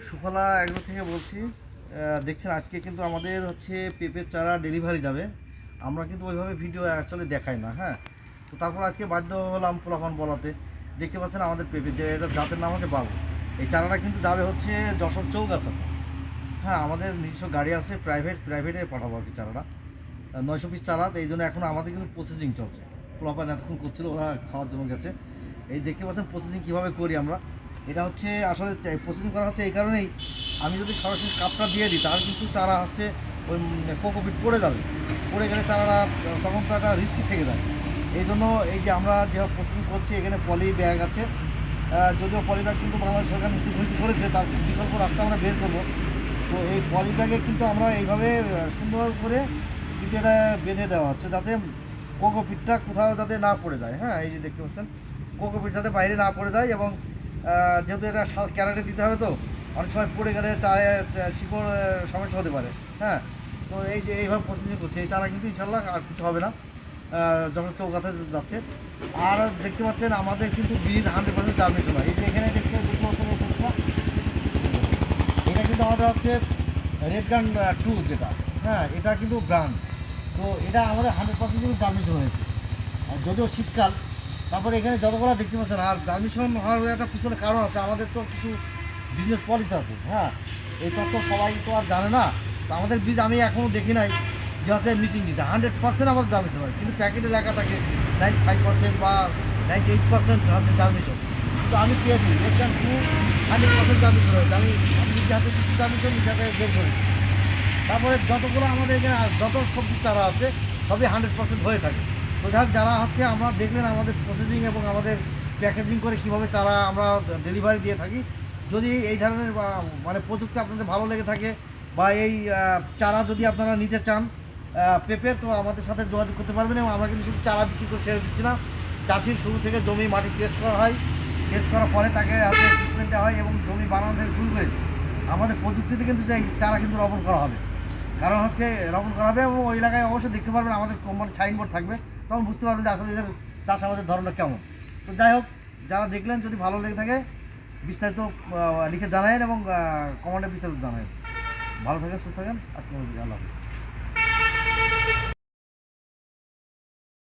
সুফলা এগুলো থেকে বলছি। দেখছেন আজকে কিন্তু আমাদের হচ্ছে পেঁপের চারা ডেলিভারি যাবে। আমরা কিন্তু ওইভাবে ভিডিও অ্যাকচুয়ালি দেখাই না, হ্যাঁ। তো তারপর আজকে বাধ্য হলাম পোলাপান বলাতে। দেখতে পাচ্ছেন আমাদের পেঁপে, যে এটা জাতের নাম হচ্ছে বাবু। এই চারাটা কিন্তু যাবে হচ্ছে যশোর চৌগাছাতে। হ্যাঁ, আমাদের নিজস্ব গাড়ি আছে, প্রাইভেটে পাঠাবো আর কি চারাটা। 900 পিস চারা, তো এই জন্য এখন আমাদের কিন্তু প্রসেসিং চলছে। পোলাপান এতক্ষণ করছিল, ওরা খাওয়ার জন্য গেছে। এই দেখতে পাচ্ছেন প্রসেসিং কীভাবে করি আমরা। এটা হচ্ছে আসলে প্রসেসিং করা হচ্ছে এই কারণেই, আমি যদি সরাসরি কাপটা দিয়ে দিই তাহলে কিন্তু চারা হচ্ছে ওই কোকোপিট পড়ে যাবে। পড়ে গেলে চারাটা তখন তো একটা রিস্কি থেকে যায়। এই জন্য এই যে আমরা যেভাবে প্রসেসিং করছি, এখানে পলি ব্যাগ আছে। যদিও পলি ব্যাগ কিন্তু বাংলাদেশ সরকার নিশ্চিত ঘোষিত করেছে, তার বিকল্প রাস্তা আমরা বের করবো। তো এই পলি ব্যাগে কিন্তু আমরা এইভাবে সুন্দর করে কিন্তু এটা বেঁধে দেওয়া হচ্ছে, যাতে কোকোপিটটা কোথাও যাতে না পড়ে যায়। হ্যাঁ, এই যে দেখতে পাচ্ছেন কোকোপিট যাতে বাইরে না পড়ে যায়। এবং যেহেতু এটা ক্যারেটে দিতে হবে, তো অনেক সময় পড়ে গেলে চায়ে শিকড় সমস্যা হতে পারে। হ্যাঁ, তো এই যে এইভাবে প্রসেসিং করছে, এই চারা কিন্তু ইনশাল্লাহ আর কিছু হবে না, যখন চৌকাতে যাচ্ছে। আর দেখতে পাচ্ছেন আমাদের কিন্তু বীজ 100% জার্মিনেশন হয়। এই যে এখানে দেখতে পাচ্ছেন এটা কিন্তু আমাদের হচ্ছে রেড গান 2 যেটা, হ্যাঁ, এটা কিন্তু ব্র্যান্ড। তো এটা আমাদের 100% কিন্তু জার্মিনেশন হয়েছে। আর যদিও শীতকাল, তারপরে এখানে যতগুলো দেখতে পাচ্ছেন। আর জার্মিনেশন হওয়ার একটা পিছনে কারণ আছে, আমাদের তো কিছু বিজনেস পলিসি আছে। হ্যাঁ, এই তথ্য সবাই তো আর জানে না। তো আমাদের বীজ আমি এখনও দেখি নাই যে হচ্ছে মিসিং দিচ্ছে। 100% আমাদের জার্মিনেশন হয়, কিন্তু প্যাকেটে লেখা থাকে 95% বা 98% হচ্ছে জার্মিনেশন। তো আমি পেয়েছি দেখলাম 100% জার্মিনেশন হয়েছে। আমি নিজে হাতে কিছু জার্মিনেশন নিজে হাতে বের করেছি। তারপরে যতগুলো আমাদের এখানে যত সবজি চারা আছে সবই 100% হয়ে থাকে। তো যারা হচ্ছে আমরা দেখলেন আমাদের প্রসেসিং এবং আমাদের প্যাকেজিং করে কীভাবে চারা আমরা ডেলিভারি দিয়ে থাকি। যদি এই ধরনের মানে প্রযুক্তি আপনাদের ভালো লেগে থাকে, বা এই চারা যদি আপনারা নিতে চান পেঁপে, তো আমাদের সাথে যোগাযোগ করতে পারবেন। এবং আমরা কিন্তু শুধু চারা বিক্রি করে ছেড়ে দিচ্ছি না। চাষির শুরু থেকে জমি মাটি টেস্ট করা হয়, টেস্ট করার পরে তাকে হাতে ট্রিটমেন্ট দেওয়া হয়, এবং জমি বানানো থেকে শুরু করে আমাদের প্রযুক্তিতে কিন্তু যে চারা কিন্তু রোপণ করা হবে। কারণ হচ্ছে রোপণ করা হবে, এবং ওই এলাকায় অবশ্যই দেখতে পারবেন আমাদের কোম্পানির সাইনবোর্ড থাকবে, তখন বুঝতে পারবেন যে আসলে এদের চাষাবাদের ধরনটা কেমন। তো যাই হোক, যারা দেখলেন যদি ভালো লেগে থাকে বিস্তারিত লিখে জানাবেন, এবং কমেন্টে বিস্তারিত জানাবেন। ভালো থাকেন, সুস্থ থাকেন, আজকে আল্লাহ হাফেজ।